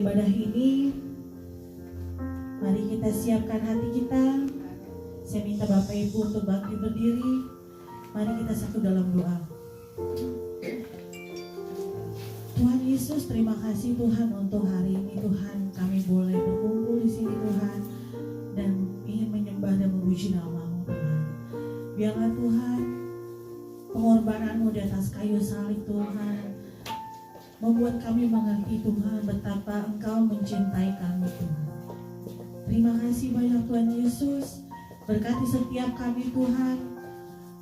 Ibadah ini, mari kita siapkan hati kita. Saya minta Bapak Ibu untuk bangkit berdiri. Mari kita satu dalam doa. Tuhan Yesus, terima kasih Tuhan untuk hari ini Tuhan. Kami boleh berkumpul di sini Tuhan dan ingin menyembah dan memuji nama-Mu Tuhan. Biarlah Tuhan pengorbanan-Mu di atas kayu salib Tuhan membuat kami mengerti Tuhan betapa Engkau mencintai kami Tuhan. Terima kasih banyak Tuhan Yesus. Berkati setiap kami Tuhan.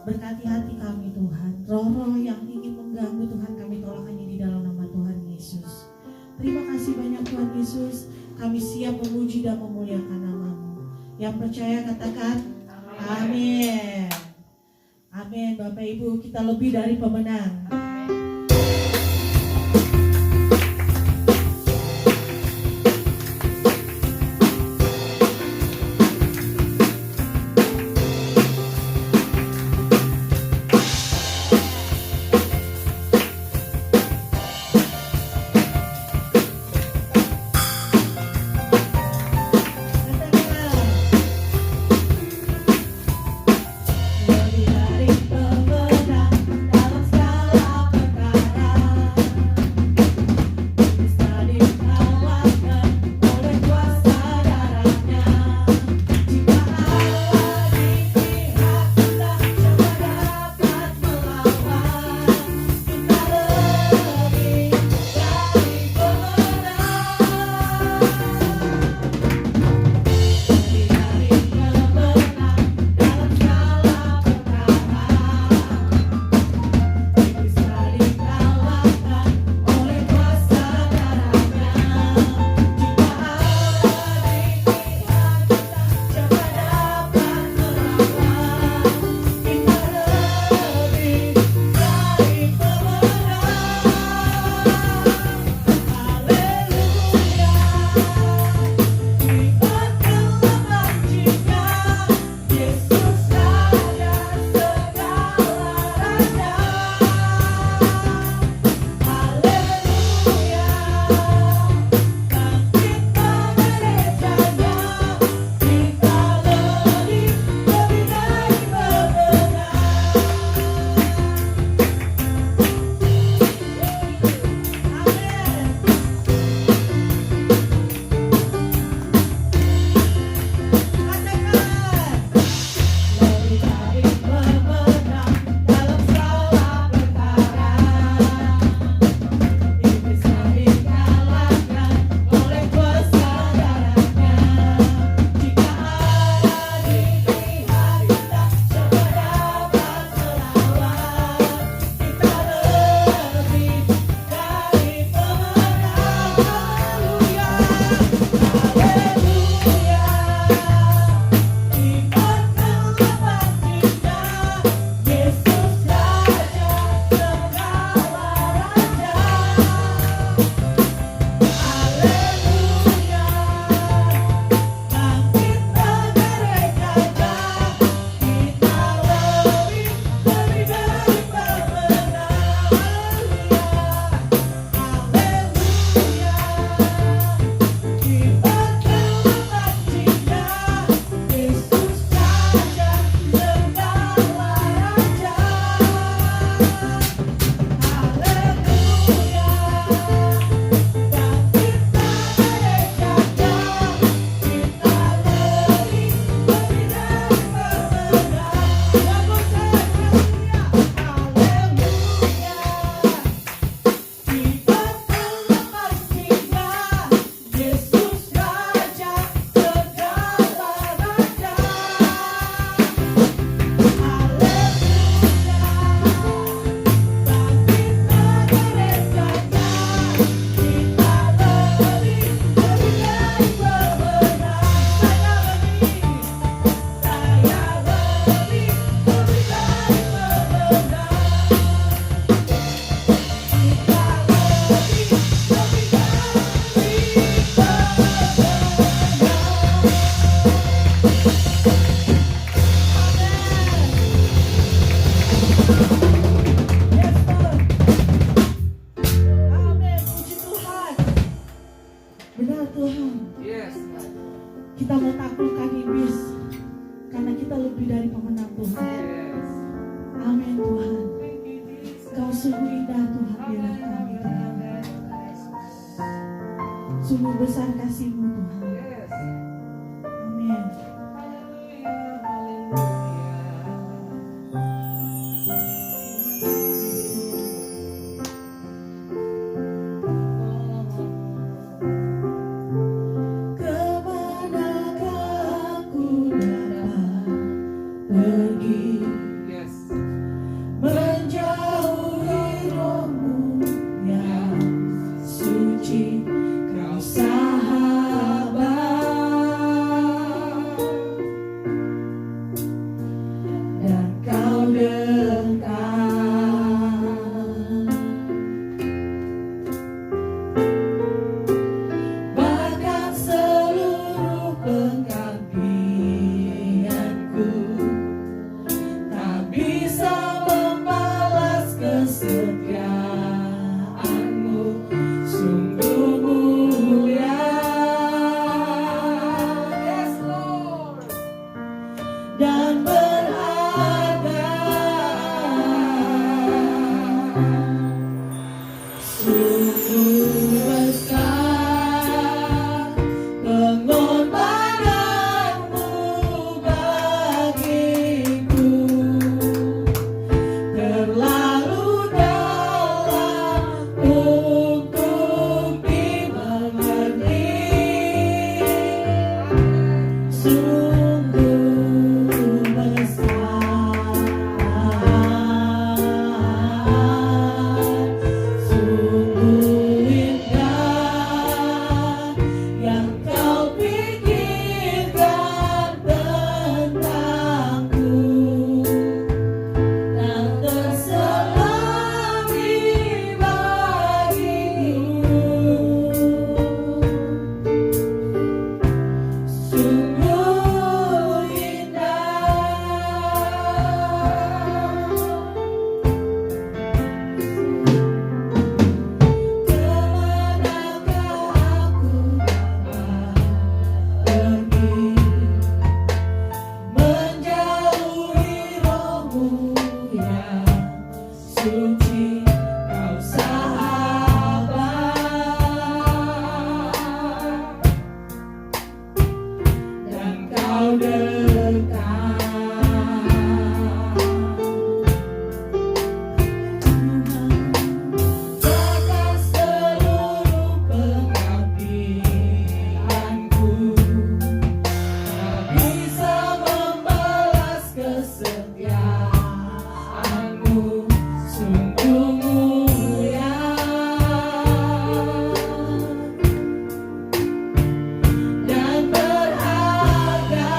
Berkati hati kami Tuhan. Roh-roh yang ingin mengganggu Tuhan kami tolak hanya di dalam nama Tuhan Yesus. Terima kasih banyak Tuhan Yesus. Kami siap memuji dan memuliakan nama-Mu. Yang percaya katakan amin. Amin. Bapak Ibu, kita lebih dari pemenang. Lebih dari pemenang dalam segala Benar Tuhan. Yes. Kita mau taklukkan iblis karena kita lebih dari pemenang Tuhan. Yes. Amin Tuhan. Kau sungguh indah Tuhan di dalam kami Tuhan. Sungguh besar kasih-Mu Tuhan. Yes. Amin. Kemanakah aku dapat pergi Yes. menjauhi roh-Mu yang suci, Kau sahabat dan Kau dekat. Bahkan seluruh pengabdianku tak bisa membalas kesetiaan-Mu, sungguh mulia. Yes, Lord. Dan berharga, sungguh besar pengorbanan-Mu bagiku, terlalu dalam untuk dimengerti. Sungguh besar, sungguh indah yang Kau pikirkan tentangku, tak terselami bagiku. Sungguh indah. Kemanakah aku dapat pergi menjauhi roh-Mu yang suci, Kau sahabat dan Kau dekat. Bahkan seluruh pengabdianku tak bisa membalas kesetiaan-Mu, sungguh mulia. Dan berharga,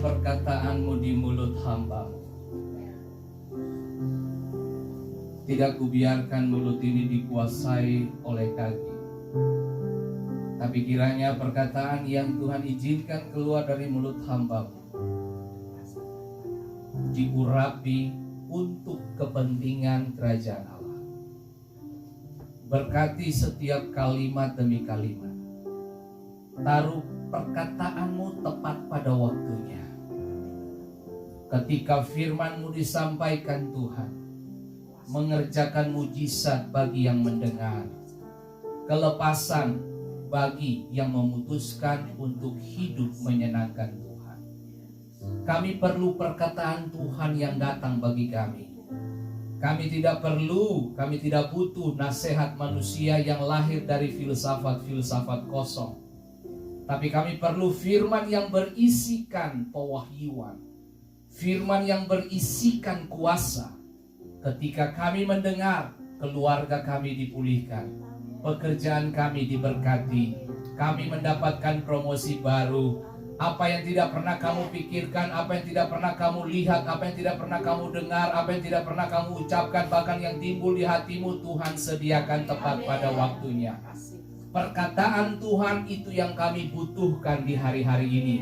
perkataan-Mu di mulut hamba-Mu. Tidak kubiarkan mulut ini dikuasai oleh kaki, tapi kiranya perkataan yang Tuhan izinkan keluar dari mulut hamba-Mu diurapi untuk kepentingan kerajaan Allah. Berkati setiap kalimat demi kalimat. Taruh perkataan-Mu tepat pada waktunya. Ketika firman-Mu disampaikan, Tuhan mengerjakan mujizat bagi yang mendengar, kelepasan bagi yang memutuskan untuk hidup menyenangkan Tuhan. Kami perlu perkataan Tuhan yang datang bagi kami. Kami tidak butuh nasihat manusia yang lahir dari filsafat-filsafat kosong. Tapi kami perlu firman yang berisikan pewahyuan, firman yang berisikan kuasa. Ketika kami mendengar, keluarga kami dipulihkan, pekerjaan kami diberkati, kami mendapatkan promosi baru. Apa yang tidak pernah kamu pikirkan, apa yang tidak pernah kamu lihat, apa yang tidak pernah kamu dengar, apa yang tidak pernah kamu ucapkan, bahkan yang timbul di hatimu, Tuhan sediakan tepat pada waktunya. Perkataan Tuhan itu yang kami butuhkan di hari-hari ini.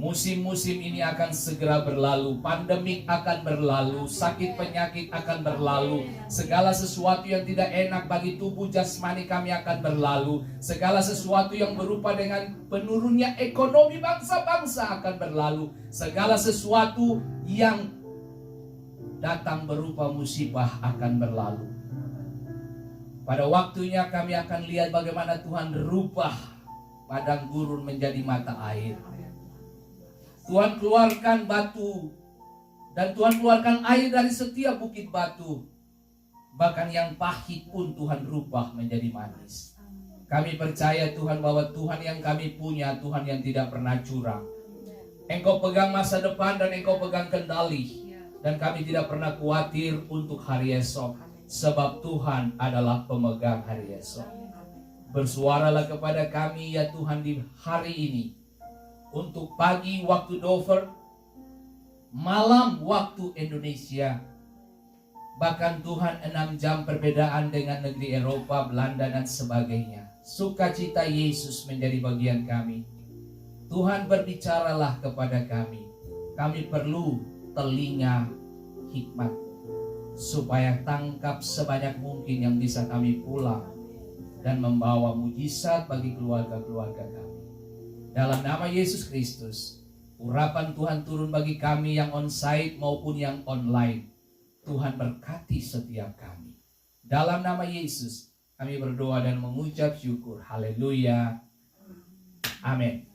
Musim-musim ini akan segera berlalu, pandemik akan berlalu, sakit penyakit akan berlalu, segala sesuatu yang tidak enak bagi tubuh jasmani kami akan berlalu, segala sesuatu yang berupa dengan penurunnya ekonomi bangsa-bangsa akan berlalu, segala sesuatu yang datang berupa musibah akan berlalu. Pada waktunya kami akan lihat bagaimana Tuhan rubah padang gurun menjadi mata air. Tuhan keluarkan batu dan Tuhan keluarkan air dari setiap bukit batu. Bahkan yang pahit pun Tuhan rubah menjadi manis. Kami percaya Tuhan bahwa Tuhan yang kami punya, Tuhan yang tidak pernah curang. Engkau pegang masa depan dan Engkau pegang kendali. Dan kami tidak pernah khawatir untuk hari esok. Sebab Tuhan adalah pemegang hari esok. Bersuaralah kepada kami ya Tuhan di hari ini. Untuk pagi waktu Dover, malam waktu Indonesia, bahkan Tuhan 6 jam perbedaan dengan negeri Eropa, Belanda dan sebagainya. Sukacita Yesus menjadi bagian kami. Tuhan berbicaralah kepada kami. Kami perlu telinga hikmat, supaya tangkap sebanyak mungkin yang bisa kami pulang dan membawa mujizat bagi keluarga-keluarga kami. Dalam nama Yesus Kristus, urapan Tuhan turun bagi kami yang on-site maupun yang online. Tuhan berkati setiap kami. Dalam nama Yesus, kami berdoa dan mengucap syukur. Haleluya. Amin.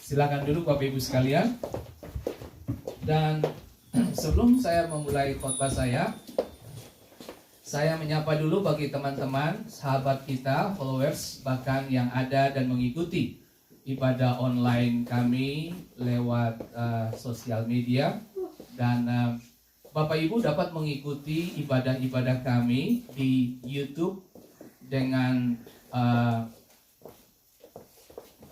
Silakan duduk Bapak Ibu sekalian. Dan sebelum saya memulai khotbah saya menyapa dulu bagi teman-teman, sahabat kita, followers, bahkan yang ada dan mengikuti ibadah online kami lewat sosial media. Dan Bapak Ibu dapat mengikuti ibadah-ibadah kami di YouTube dengan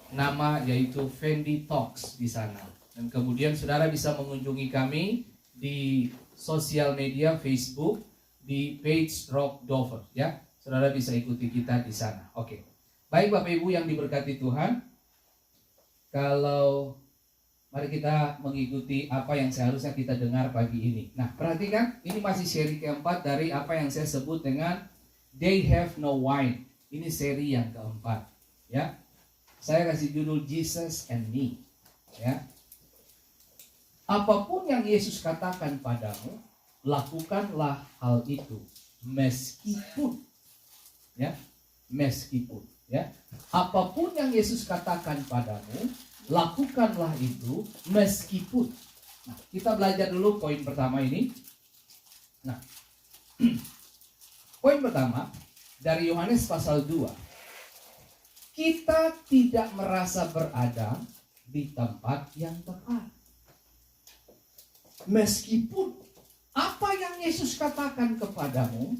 nama yaitu Fendi Talks di sana. Dan kemudian saudara bisa mengunjungi kami di sosial media Facebook di page Rock Dover ya. Saudara bisa ikuti kita di sana. Oke. Baik Bapak Ibu yang diberkati Tuhan. Kalau mari kita mengikuti apa yang seharusnya kita dengar pagi ini. Nah, perhatikan, ini masih seri keempat dari apa yang saya sebut dengan They Have No Wine. Ini seri yang keempat, ya. Saya kasih judul Jesus and Me, ya. Apapun yang Yesus katakan padamu, lakukanlah hal itu meskipun, ya, meskipun, ya. Apapun yang Yesus katakan padamu, lakukanlah itu meskipun. Nah, kita belajar dulu poin pertama ini. Nah, poin pertama dari Yohanes pasal 2. Kita tidak merasa berada di tempat yang tepat. Meskipun apa yang Yesus katakan kepadamu,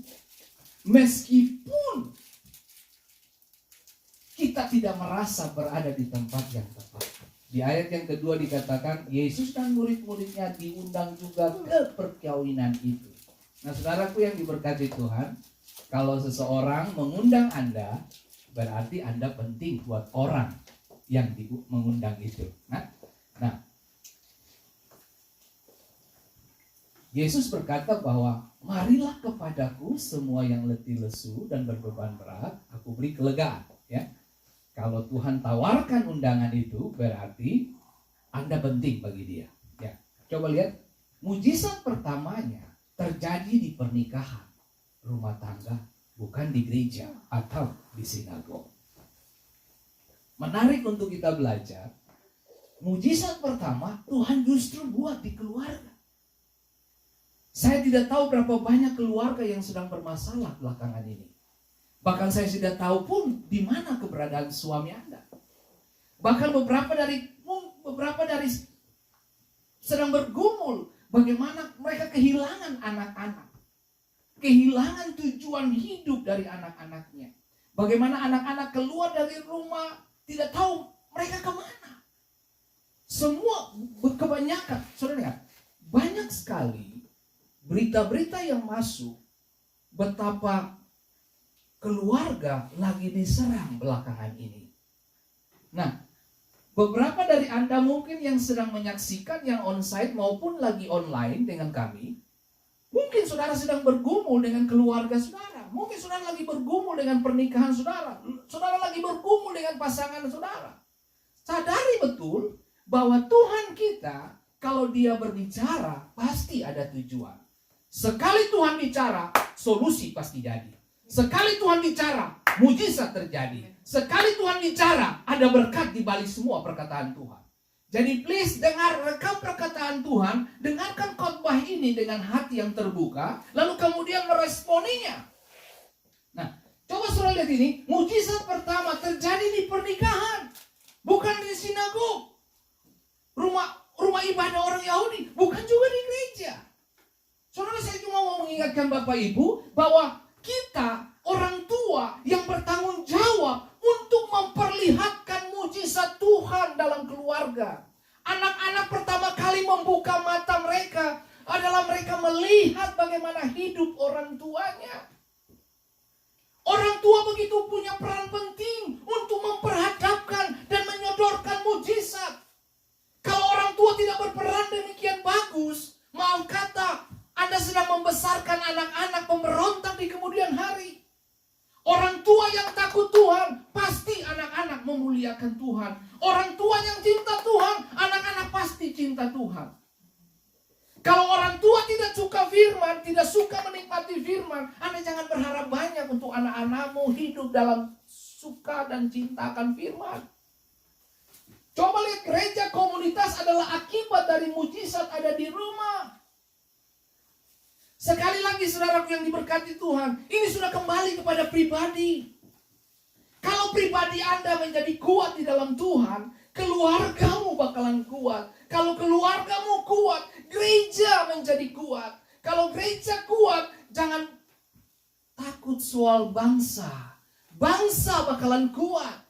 meskipun kita tidak merasa berada di tempat yang tepat. Di ayat yang kedua dikatakan Yesus dan murid-muridnya diundang juga ke perkawinan itu. Nah, saudaraku yang diberkati Tuhan, kalau seseorang mengundang Anda, berarti Anda penting buat orang yang mengundang itu. Nah, Yesus berkata bahwa marilah kepadaku semua yang letih lesu dan berbeban berat, aku beri kelegaan. Ya, kalau Tuhan tawarkan undangan itu, berarti Anda penting bagi Dia. Ya, coba lihat, mujizat pertamanya terjadi di pernikahan, rumah tangga, bukan di gereja atau di sinagog. Menarik untuk kita belajar. Mujizat pertama Tuhan justru buat di keluarga. Saya tidak tahu berapa banyak keluarga yang sedang bermasalah belakangan ini. Bahkan saya tidak tahu pun di mana keberadaan suami Anda. Bahkan beberapa dari sedang bergumul bagaimana mereka kehilangan anak-anak. Kehilangan tujuan hidup dari anak-anaknya. Bagaimana anak-anak keluar dari rumah tidak tahu mereka kemana. Semua kebanyakan, saudara lihat, banyak sekali berita-berita yang masuk betapa keluarga lagi diserang belakangan ini. Nah, beberapa dari Anda mungkin yang sedang menyaksikan yang onsite maupun lagi online dengan kami, mungkin saudara sedang bergumul dengan keluarga saudara. Mungkin saudara lagi bergumul dengan pernikahan saudara. Saudara lagi bergumul dengan pasangan saudara. Sadari betul bahwa Tuhan kita, kalau Dia berbicara, pasti ada tujuan. Sekali Tuhan bicara, solusi pasti jadi. Sekali Tuhan bicara, mujizat terjadi. Sekali Tuhan bicara, ada berkat di balik semua perkataan Tuhan. Jadi please rekam perkataan Tuhan, dengarkan khotbah ini dengan hati yang terbuka, lalu kemudian meresponinya. Nah, coba saudara lihat ini, mujizat pertama terjadi di pernikahan, bukan di sinagog, rumah ibadah orang Yahudi, bukan juga di gereja. Saudara, saya cuma mau mengingatkan Bapak Ibu bahwa kita orang tua yang bertanggung jawab untuk memperlihatkan mujizat Tuhan dalam keluarga. Anak-anak pertama kali membuka mata mereka adalah mereka melihat bagaimana hidup orang tuanya. Orang tua begitu punya peran penting untuk memperhadapkan dan menyodorkan mujizat. Kalau orang tua tidak berperan demikian bagus, maaf kata, Anda sedang membesarkan anak-anak pemberontak di kemudian hari. Orang tua yang takut Tuhan, pasti anak-anak memuliakan Tuhan. Orang tua yang cinta Tuhan, anak-anak pasti cinta Tuhan. Kalau orang tua tidak suka firman, tidak suka menikmati firman, Anda jangan berharap banyak untuk anak-anakmu hidup dalam suka dan cinta akan firman. Coba lihat, gereja komunitas adalah akibat dari mujizat ada di rumah. Sekali lagi saudaraku yang diberkati Tuhan, ini sudah kembali kepada pribadi. Kalau pribadi Anda menjadi kuat di dalam Tuhan, keluargamu bakalan kuat. Kalau keluargamu kuat, gereja menjadi kuat. Kalau gereja kuat, jangan takut soal bangsa. Bangsa bakalan kuat.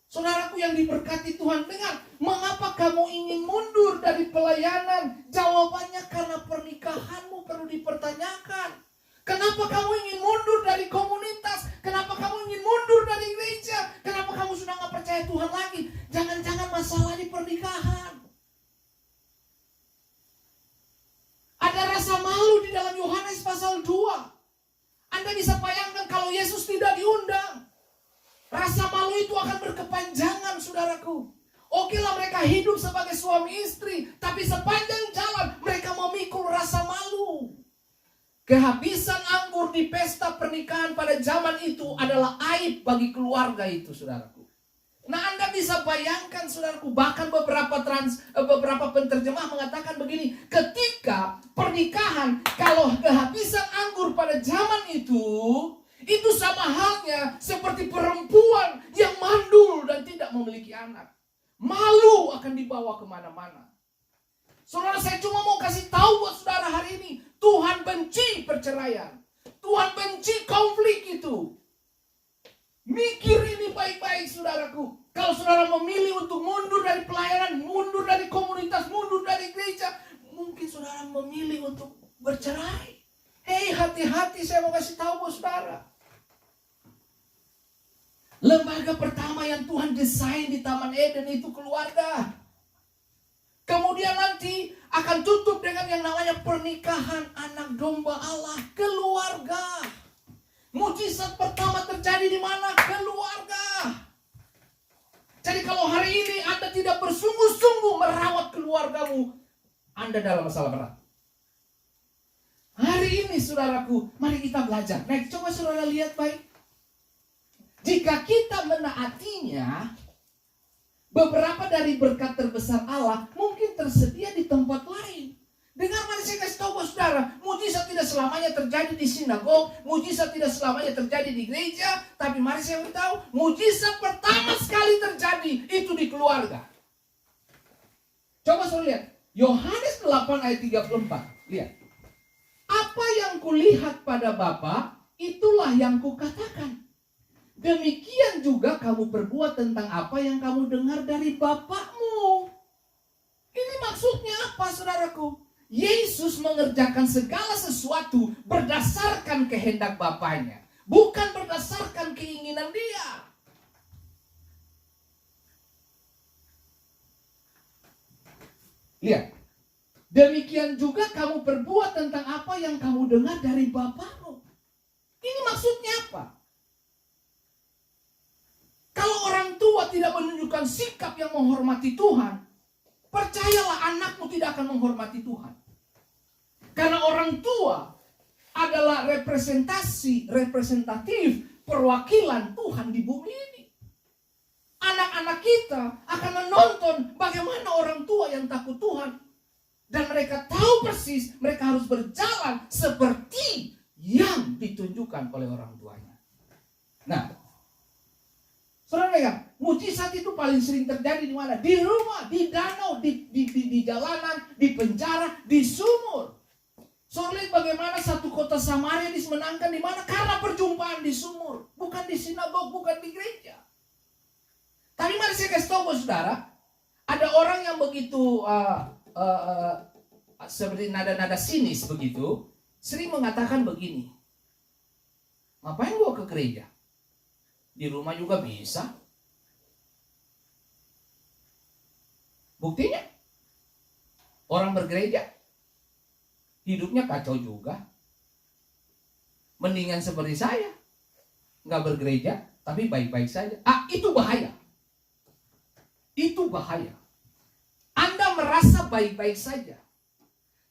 Saudaraku yang diberkati Tuhan, dengar, mengapa kamu ingin mundur dari pelayanan? Jawabannya karena pernikahanmu perlu dipertanyakan. Kenapa kamu ingin mundur dari komunitas? Kenapa kamu ingin mundur dari gereja? Kenapa kamu sudah gak percaya Tuhan lagi? Jangan-jangan masalah di pernikahan. Ada rasa malu di dalam Yohanes pasal 2. Anda bisa bayangkan kalau Yesus tidak diundang. Rasa malu itu akan berkepanjangan, saudaraku. Okelah mereka hidup sebagai suami istri, tapi sepanjang jalan mereka memikul rasa malu. Kehabisan anggur di pesta pernikahan pada zaman itu adalah aib bagi keluarga itu, saudaraku. Nah, Anda bisa bayangkan, saudaraku, bahkan beberapa penterjemah mengatakan begini, ketika pernikahan, kalau kehabisan anggur pada zaman itu sama halnya seperti perempuan yang mandul dan tidak memiliki anak. Malu akan dibawa kemana-mana. Saudara, saya cuma mau kasih tahu buat saudara hari ini, Tuhan benci perceraian. Tuhan benci konflik itu. Mikir ini baik-baik saudaraku. Kalau saudara memilih untuk mundur dari pelayanan, mundur dari komunitas, mundur dari gereja, mungkin saudara memilih untuk bercerai. Hei, hati-hati, saya mau kasih tahu buat saudara. Lembaga pertama yang Tuhan desain di Taman Eden itu keluarga. Kemudian nanti akan tutup dengan yang namanya pernikahan anak domba Allah, keluarga. Mujizat pertama terjadi di mana? Keluarga. Jadi kalau hari ini Anda tidak bersungguh-sungguh merawat keluargamu, Anda dalam masalah berat. Hari ini saudaraku, mari kita belajar. Nah, coba saudara lihat baik. Jika kita menaatinya, beberapa dari berkat terbesar Allah mungkin tersedia di tempat lain. Dengar, mari saya kasih tahu buat saudara, mujizat tidak selamanya terjadi di sinagog, mujizat tidak selamanya terjadi di gereja, tapi mari saya beritahu, mujizat pertama sekali terjadi itu di keluarga. Coba saudara lihat, Yohanes 8 ayat 34. Lihat. Apa yang kulihat pada Bapa, itulah yang kukatakan. Demikian juga kamu berbuat tentang apa yang kamu dengar dari Bapakmu. Ini maksudnya apa, saudaraku? Yesus mengerjakan segala sesuatu berdasarkan kehendak Bapaknya, bukan berdasarkan keinginan dia. Lihat. Demikian juga kamu berbuat tentang apa yang kamu dengar dari Bapakmu. Ini maksudnya apa? Kalau orang tua tidak menunjukkan sikap yang menghormati Tuhan, percayalah anakmu tidak akan menghormati Tuhan. Karena orang tua adalah representatif perwakilan Tuhan di bumi ini. Anak-anak kita akan menonton bagaimana orang tua yang takut Tuhan. Dan mereka tahu persis mereka harus berjalan seperti yang ditunjukkan oleh orang tuanya. Nah, saudara lihat, mujizat itu paling sering terjadi di mana? Di rumah, di danau, di jalanan, di penjara, di sumur. Saudara lihat bagaimana satu kota Samaria dimenangkan di mana? Karena perjumpaan di sumur, bukan di sinagog, bukan di gereja. Tapi mari saya kasih tahu saudara, ada orang yang begitu seperti nada-nada sinis begitu, sering mengatakan begini, ngapain gua ke gereja? Di rumah juga bisa. Buktinya, orang bergereja, hidupnya kacau juga. Mendingan seperti saya, nggak bergereja, tapi baik-baik saja. Itu bahaya. Itu bahaya. Anda merasa baik-baik saja,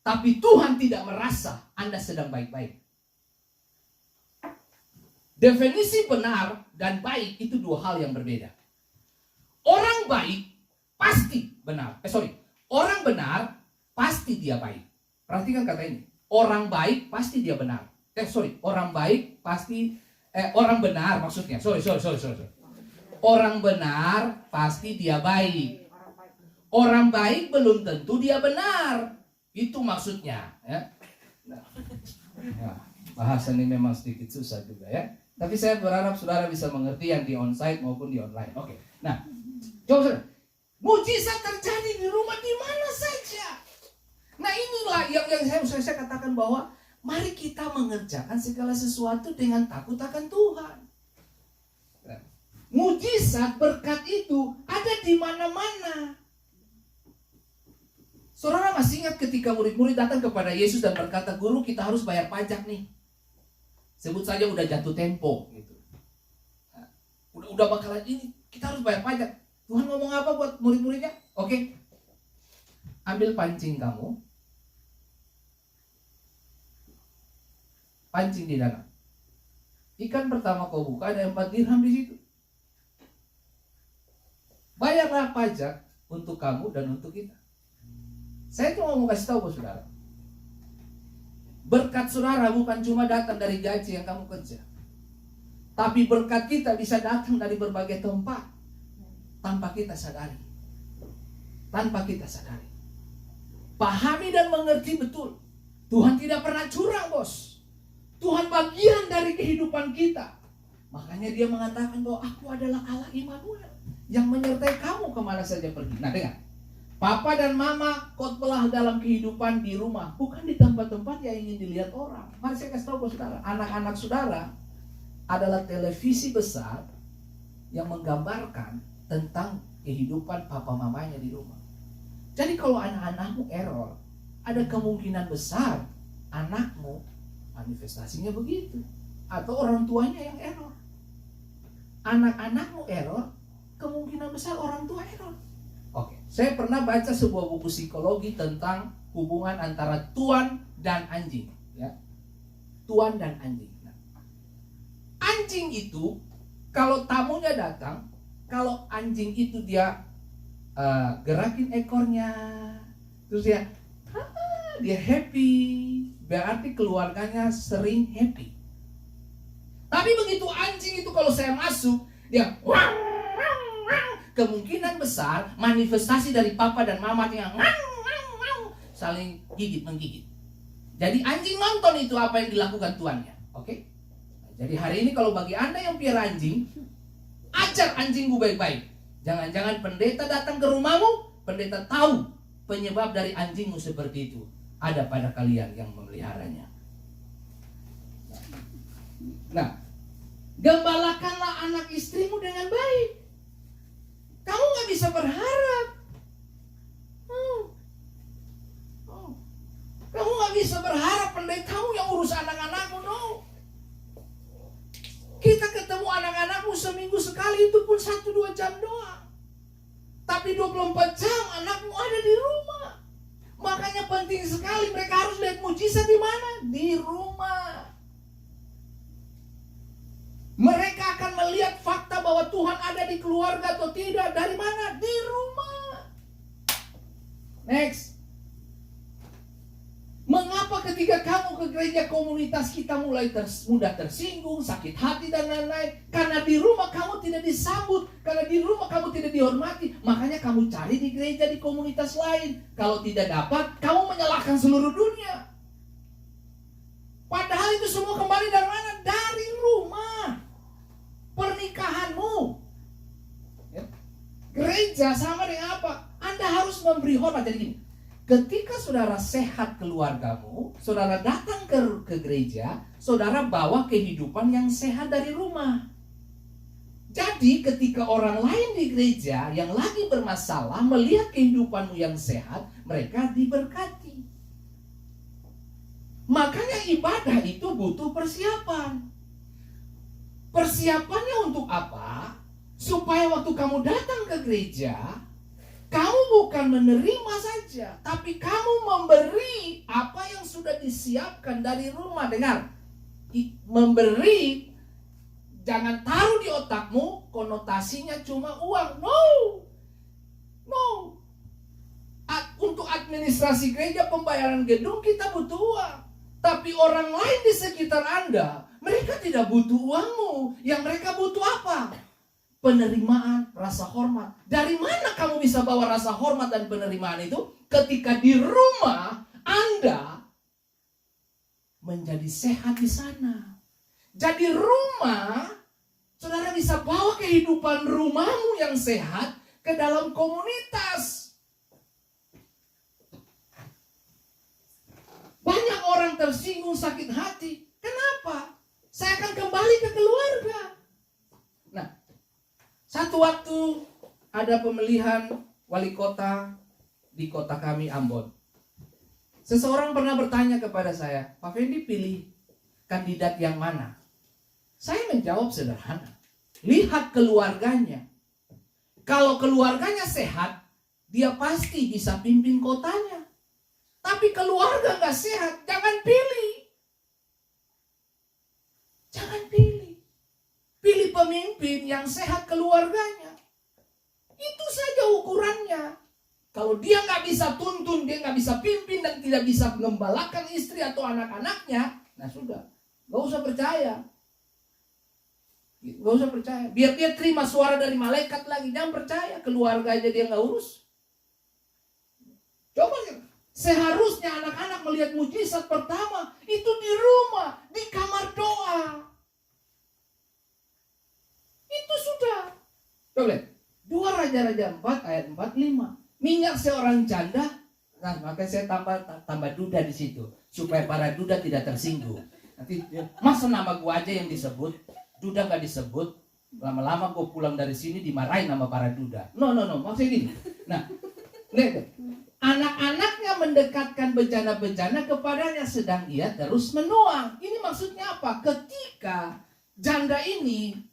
tapi Tuhan tidak merasa Anda sedang baik-baik. Definisi benar dan baik itu dua hal yang berbeda. Orang baik pasti benar. Orang benar pasti dia baik. Perhatikan kata ini. Orang baik pasti dia benar. Orang baik pasti orang benar maksudnya. Orang benar pasti dia baik. Orang baik belum tentu dia benar. Itu maksudnya, ya. Nah, bahasa ini memang sedikit susah juga ya. Tapi saya berharap saudara bisa mengerti yang di onsite maupun di online. Oke. Nah, coba saudara. Mujizat terjadi di rumah di mana saja. Nah, inilah yang saya katakan bahwa mari kita mengerjakan segala sesuatu dengan takut akan Tuhan. Mujizat berkat itu ada di mana-mana. Saudara masih ingat ketika murid-murid datang kepada Yesus dan berkata, "Guru, kita harus bayar pajak nih." Sebut saja udah jatuh tempo gitu. Udah bakalan ini, kita harus bayar pajak. Tuhan ngomong apa buat murid-muridnya? Oke. Ambil pancing kamu. Pancing di danau. Ikan pertama kau buka ada 4 dirham di situ. Bayarlah pajak untuk kamu dan untuk kita. Saya cuma mau kasih tahu buat saudara. Berkat saudara bukan cuma datang dari gaji yang kamu kerja. Tapi berkat kita bisa datang dari berbagai tempat. Tanpa kita sadari. Tanpa kita sadari. Pahami dan mengerti betul. Tuhan tidak pernah curang, bos. Tuhan bagian dari kehidupan kita. Makanya dia mengatakan bahwa aku adalah Allah Immanuel yang menyertai kamu kemana saja pergi. Nah dengar, papa dan mama khotbah dalam kehidupan di rumah, bukan di tempat-tempat yang ingin dilihat orang. Mari saya kasih tahu ke saudara, anak-anak saudara adalah televisi besar yang menggambarkan tentang kehidupan papa mamanya di rumah. Jadi kalau anak-anakmu error, ada kemungkinan besar anakmu manifestasinya begitu. Atau orang tuanya yang error. Anak-anakmu error, kemungkinan besar orang tua error. Oke, saya pernah baca sebuah buku psikologi tentang hubungan antara tuan dan anjing, ya. Tuan dan anjing. Nah, anjing itu kalau tamunya datang, kalau anjing itu dia gerakin ekornya, terus dia happy, berarti keluarganya sering happy. Tapi begitu anjing itu kalau saya masuk, dia kemungkinan besar manifestasi dari papa dan mama yang saling menggigit. Jadi anjing nonton itu apa yang dilakukan tuannya. Oke? Jadi hari ini kalau bagi Anda yang piara anjing, ajar anjingmu baik-baik. Jangan-jangan pendeta datang ke rumahmu, pendeta tahu penyebab dari anjingmu seperti itu ada pada kalian yang memeliharanya. Nah, gembalakanlah anak istrimu dengan baik. Kamu gak bisa berharap. Kamu gak bisa berharap pendetamu yang urus anak-anakmu, no. Kita ketemu anak-anakmu seminggu sekali, itu pun 1-2 jam doang. Tapi 24 jam anakmu ada di rumah. Makanya penting sekali mereka harus lihat mujizat di mana? Di rumah. Mereka akan melihat fakta bahwa Tuhan ada di keluarga atau tidak. Dari mana? Di rumah. Next. Mengapa ketika kamu ke gereja komunitas kita mulai mudah tersinggung, sakit hati dan lain-lain? Karena di rumah kamu tidak disambut, karena di rumah kamu tidak dihormati. Makanya kamu cari di gereja, di komunitas lain. Kalau tidak dapat, kamu menyalahkan seluruh dunia. Padahal itu semua kembali dari mana? Dari rumah. Pernikahanmu. Ya. Gereja sama dengan apa? Anda harus memberi hormat. Jadi gini, ketika saudara sehat keluargamu, saudara datang ke gereja, saudara bawa kehidupan yang sehat dari rumah. Jadi ketika orang lain di gereja yang lagi bermasalah melihat kehidupanmu yang sehat, mereka diberkati. Makanya ibadah itu butuh persiapan. Persiapannya untuk apa? Supaya waktu kamu datang ke gereja, kamu bukan menerima saja, tapi kamu memberi apa yang sudah disiapkan dari rumah. Dengar, memberi, jangan taruh di otakmu konotasinya cuma uang. No. Untuk administrasi gereja, pembayaran gedung kita butuh uang. Tapi orang lain di sekitar Anda, mereka tidak butuh uangmu. Yang mereka butuh apa? Penerimaan, rasa hormat. Dari mana kamu bisa bawa rasa hormat dan penerimaan itu? Ketika di rumah Anda menjadi sehat di sana. Jadi rumah, saudara bisa bawa kehidupan rumahmu yang sehat ke dalam komunitas. Banyak orang tersinggung, sakit hati. Kenapa? Saya akan kembali ke keluarga. Nah, satu waktu ada pemilihan wali kota di kota kami, Ambon. Seseorang pernah bertanya kepada saya, Pak Fendi pilih kandidat yang mana? Saya menjawab sederhana. Lihat keluarganya. Kalau keluarganya sehat, dia pasti bisa pimpin kotanya. Tapi keluarga gak sehat, jangan pilih. Jangan pilih. Pilih pemimpin yang sehat keluarganya. Itu saja ukurannya. Kalau dia gak bisa tuntun, dia gak bisa pimpin dan tidak bisa mengembalakan istri atau anak-anaknya, nah sudah, gak usah percaya. Gak usah percaya. Biar dia terima suara dari malaikat lagi, jangan percaya. Keluarga aja dia gak urus. Coba ya. Seharusnya anak-anak melihat mujizat pertama itu di rumah, di kamar doa. Itu sudah. Coba lihat. 2 Raja-Raja 4 ayat 45. Minyak seorang janda. Nah, maka saya tambah duda di situ supaya para duda tidak tersinggung. Nanti masa nama gua aja yang disebut, duda nggak disebut. Lama-lama gua pulang dari sini dimarahin sama para duda. No, maksudnya gini. Nah, lihat. Anak-anaknya mendekatkan bejana-bejana kepadanya sedang ia terus menuang. Ini maksudnya apa? Ketika janda ini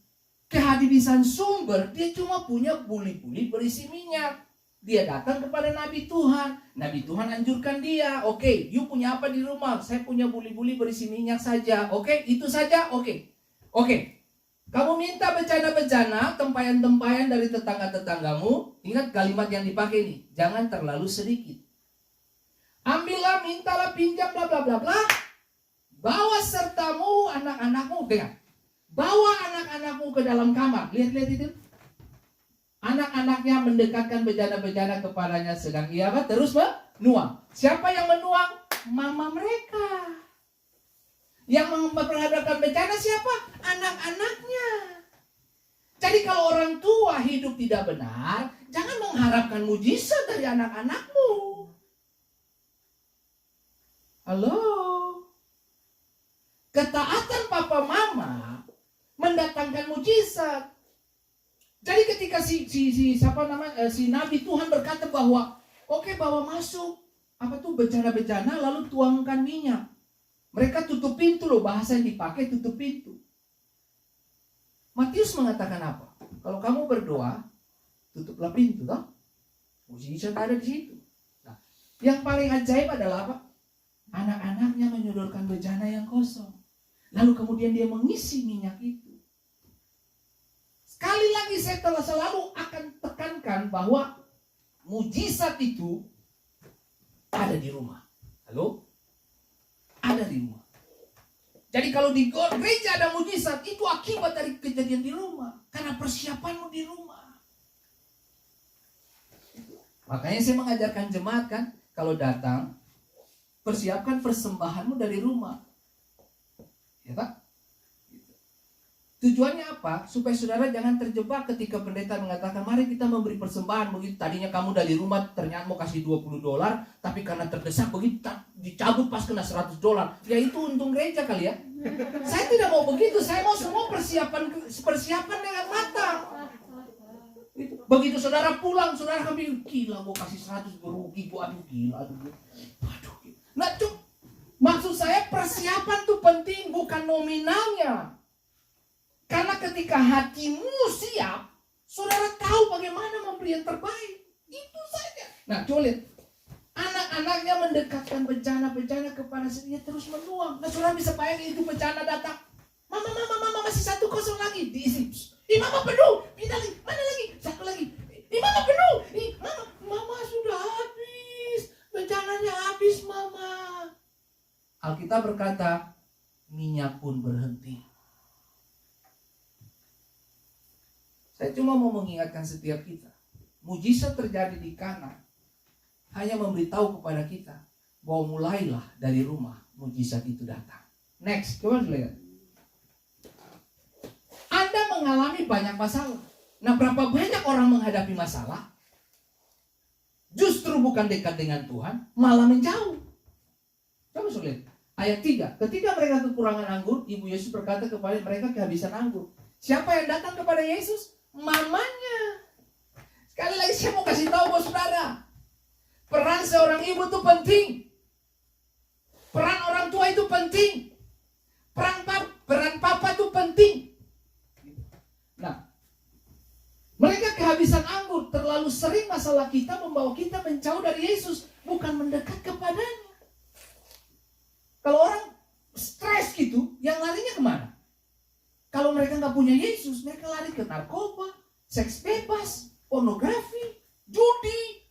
kehabisan sumber, dia cuma punya buli-buli berisi minyak. Dia datang kepada Nabi Tuhan. Nabi Tuhan anjurkan dia. Oke, you punya apa di rumah? Saya punya buli-buli berisi minyak saja. Oke, itu saja. Oke. Kamu minta bejana-bejana, tempayan-tempayan dari tetangga-tetanggamu. Ingat kalimat yang dipakai ini. Jangan terlalu sedikit. Ambillah, mintalah, pinjam, bla bla bla bla. Bawa sertamu anak-anakmu. Dengar. Bawa anak-anakmu ke dalam kamar. Lihat itu. Anak-anaknya mendekatkan bejana-bejana kepadanya sedang ia terus menuang. Siapa yang menuang? Mama mereka. Yang memperhadapkan bejana siapa? Anak-anaknya. Jadi kalau orang tua hidup tidak benar, jangan mengharapkan mujizat dari anak-anakmu. Halo. Ketaatan papa mama mendatangkan mujizat. Jadi ketika si Nabi Tuhan berkata bahwa bawa masuk bejana-bejana lalu tuangkan minyak. Mereka tutup pintu loh, bahasa yang dipakai tutup pintu. Matius mengatakan apa? Kalau kamu berdoa, tutuplah pintu, toh? Mujizat ada di situ. Nah, yang paling ajaib adalah apa? Anak-anaknya menyodorkan bejana yang kosong. Lalu kemudian dia mengisi minyak itu. Sekali lagi saya selalu akan tekankan bahwa mujizat itu ada di rumah. Halo? Ada di rumah. Jadi kalau di gereja ada mujizat, itu akibat dari kejadian di rumah. Karena persiapanmu di rumah. Makanya saya mengajarkan jemaat kan, kalau datang, persiapkan persembahanmu dari rumah. Ya Pak? Tujuannya apa? Supaya saudara jangan terjebak ketika pendeta mengatakan, mari kita memberi persembahan. Begitu tadinya kamu dari rumah ternyata mau kasih $20, tapi karena terdesak begitu dicabut pas kena $100. Ya itu untung gereja kali ya. Saya tidak mau begitu. Saya mau semua persiapan dengan matang. Begitu saudara pulang, saudara kami gila, gue kasih 100 berugi, gue aduh gila. Nah, maksud saya persiapan tuh penting, bukan nominalnya. Karena ketika hatimu siap, saudara tahu bagaimana memberi yang terbaik. Itu saja. Nah, coba lihat. Anak-anaknya mendekatkan bejana-bejana kepada dia terus menuang. Nah, saudara bisa bayangin itu bejana datang. Mama, masih 1 kosong lagi. Diisi. Mama penuh. Pindah lagi. Mana lagi? 1 lagi. Mama penuh. Mama sudah habis. Bejananya habis, Mama. Alkitab berkata, minyak pun berhenti. Saya cuma mau mengingatkan setiap kita. Mujizat terjadi di Kana. Hanya memberitahu kepada kita bahwa mulailah dari rumah mujizat itu datang. Next, coba lihat. Anda mengalami banyak masalah. Nah, berapa banyak orang menghadapi masalah? Justru bukan dekat dengan Tuhan, malah menjauh. Coba lihat. Ayat 3. Ketika mereka kekurangan anggur, Ibu Yesus berkata kepada mereka kehabisan anggur. Siapa yang datang kepada Yesus? Mamanya. Sekali lagi saya mau kasih tahu buat saudara, peran seorang ibu itu penting. Peran orang tua itu penting. Peran papa itu penting. Nah, mereka kehabisan anggur. Terlalu sering masalah kita membawa kita menjauh dari Yesus, bukan mendekat kepadanya. Kalau orang stres gitu, yang larinya kemana? Kalau mereka nggak punya Yesus, mereka lari ke narkoba, seks bebas, pornografi, judi.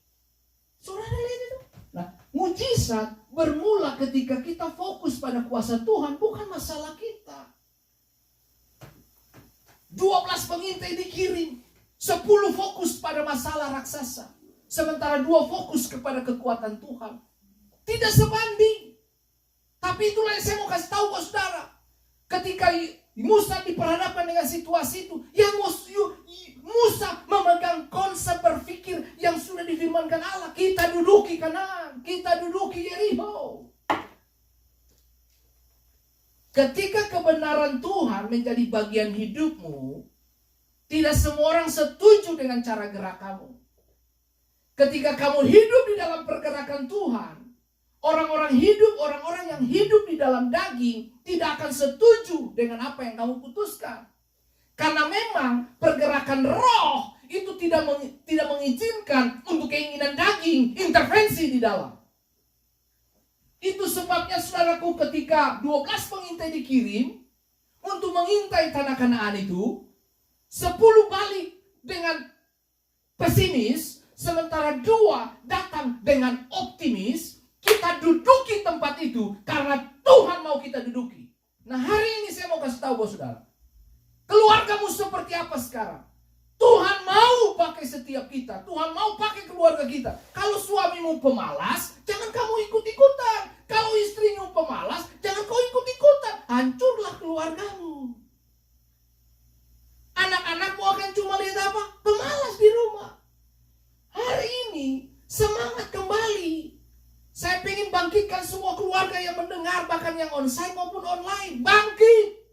Saudara lihat itu. Nah, mujizat bermula ketika kita fokus pada kuasa Tuhan, bukan masalah kita. 12 pengintai dikirim, 10 fokus pada masalah raksasa, sementara 2 fokus kepada kekuatan Tuhan. Tidak sebanding. Tapi itulah yang saya mau kasih tahu buat saudara. Ketika Musa diperhadapkan dengan situasi itu. Yang Musa memegang konsep berpikir yang sudah difirmankan Allah. Kita duduki Kanaan, kita duduki Yeriko. Ketika kebenaran Tuhan menjadi bagian hidupmu, tidak semua orang setuju dengan cara gerak kamu. Ketika kamu hidup di dalam pergerakan Tuhan, orang-orang yang hidup di dalam daging tidak akan setuju dengan apa yang kamu putuskan. Karena memang pergerakan roh itu tidak mengizinkan untuk keinginan daging intervensi di dalam. Itu sebabnya saudaraku, ketika 12 pengintai dikirim untuk mengintai tanah Kanaan itu, 10 balik dengan pesimis, sementara 2 datang dengan optimis. Kita duduki tempat itu karena Tuhan mau kita duduki. Nah, hari ini saya mau kasih tahu buat saudara, keluargamu seperti apa sekarang? Tuhan mau pakai setiap kita. Tuhan mau pakai keluarga kita. Kalau suamimu pemalas, jangan kamu ikut-ikutan. Kalau istrimu pemalas, jangan kau ikut-ikutan. Hancurlah keluargamu. Anak-anakmu akan cuma lihat apa? Pemalas di rumah. Hari ini semangat kembali. Saya ingin bangkitkan semua keluarga yang mendengar, bahkan yang onsite maupun online. Bangkit.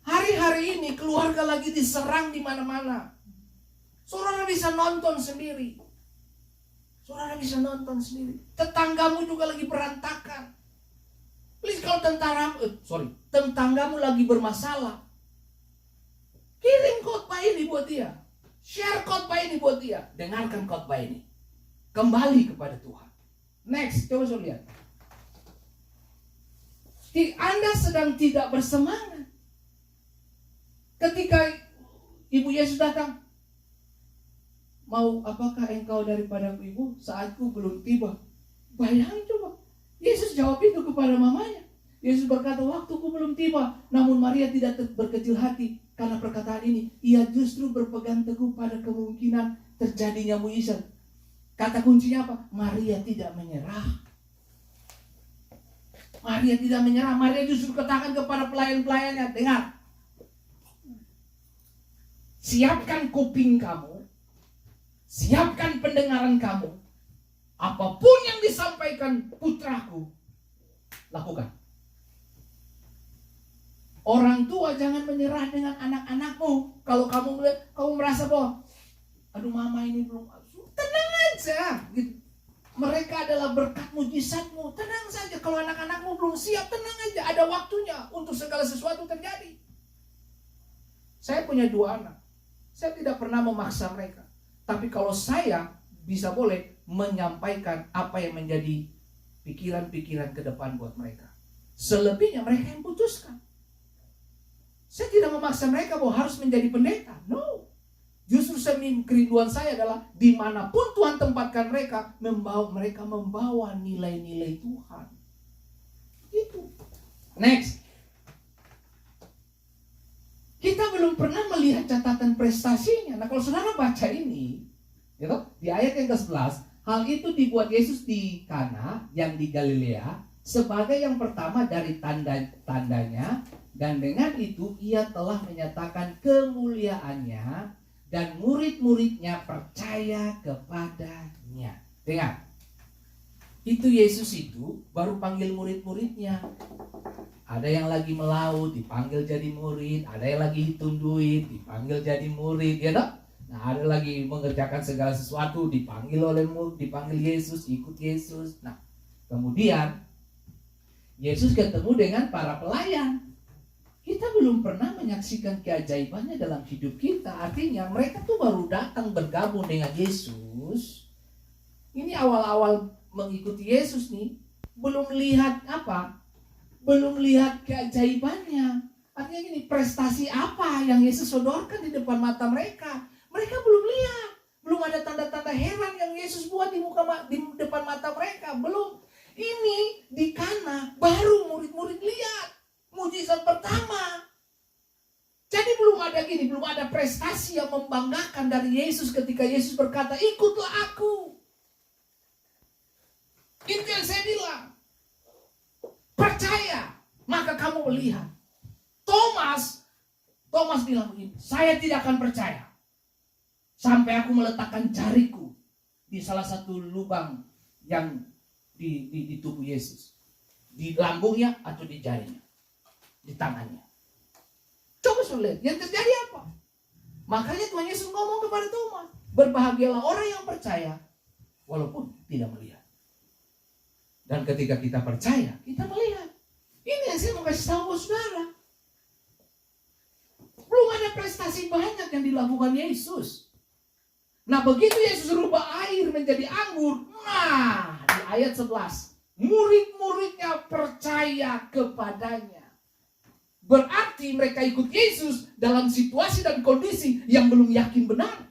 Hari-hari ini keluarga lagi diserang di mana-mana. Saudara bisa nonton sendiri. Tetanggamu juga lagi berantakan. Please, kalau tetanggamu lagi bermasalah, kirim khotbah ini buat dia. Share khotbah ini buat dia. Dengarkan khotbah ini. Kembali kepada Tuhan. Next, coba saya lihat. Anda sedang tidak bersemangat. Ketika Ibu Yesus datang, mau apakah engkau daripadaku Ibu? Saatku belum tiba. Bayangin coba. Yesus jawab itu kepada mamanya. Yesus berkata, waktuku belum tiba. Namun Maria tidak berkecil hati karena perkataan ini. Ia justru berpegang teguh pada kemungkinan terjadinya mujizat. Kata kuncinya apa? Maria tidak menyerah. Maria justru katakan kepada pelayan-pelayannya, dengar. Siapkan kuping kamu. Siapkan pendengaran kamu. Apapun yang disampaikan putraku, lakukan. Orang tua jangan menyerah dengan anak-anakmu. Kalau kamu merasa bahwa, aduh mama ini belum, tenang aja. Gitu. Mereka adalah berkat mujizatmu. Tenang saja. Kalau anak-anakmu belum siap, tenang aja. Ada waktunya untuk segala sesuatu terjadi. Saya punya 2 anak. Saya tidak pernah memaksa mereka. Tapi kalau saya bisa boleh menyampaikan apa yang menjadi pikiran-pikiran ke depan buat mereka. Selebihnya mereka yang putuskan. Saya tidak memaksa mereka bahwa harus menjadi pendeta. No. Justru kerinduan saya adalah dimanapun Tuhan tempatkan mereka, mereka membawa nilai-nilai Tuhan. Itu. Next. Kita belum pernah melihat catatan prestasinya. Nah, kalau saudara baca ini, gitu, di ayat yang ke-11, hal itu dibuat Yesus di Kana yang di Galilea sebagai yang pertama dari tanda-tandanya, dan dengan itu ia telah menyatakan kemuliaannya dan murid-muridnya percaya kepadanya. Dengar, itu Yesus itu baru panggil murid-muridnya. Ada yang lagi melaut, dipanggil jadi murid. Ada yang lagi hitung duit, dipanggil jadi murid, ya toh? Nah, ada lagi mengerjakan segala sesuatu, dipanggil oleh murid, dipanggil Yesus, ikut Yesus. Nah, kemudian Yesus ketemu dengan para pelayan. Kita belum pernah menyaksikan keajaibannya dalam hidup kita. Artinya mereka tuh baru datang bergabung dengan Yesus. Ini awal-awal mengikuti Yesus nih, belum lihat apa? Belum lihat keajaibannya. Artinya gini, prestasi apa yang Yesus sodorkan di depan mata mereka. Mereka belum lihat. Belum ada tanda-tanda heran yang Yesus buat di depan mata mereka. Belum. Ini di Kana baru murid-murid lihat mujizat pertama. Jadi belum ada prestasi yang membanggakan dari Yesus ketika Yesus berkata, ikutlah aku. Itu yang saya bilang. Percaya, maka kamu melihat. Thomas bilang begini, saya tidak akan percaya sampai aku meletakkan jariku di salah satu lubang yang di tubuh Yesus, di lambungnya atau di jarinya, di tangannya. Coba sudah lihat yang terjadi apa. Makanya Tuhan Yesus ngomong kepada Thomas, berbahagialah orang yang percaya walaupun tidak melihat. Dan ketika kita percaya, kita melihat. Ini yang saya mau kasih tahu saudara. Belum ada prestasi banyak yang dilakukan Yesus. Nah, begitu Yesus rubah air menjadi anggur. Nah, di ayat 11, murid-muridnya percaya kepadanya. Berarti mereka ikut Yesus dalam situasi dan kondisi yang belum yakin benar.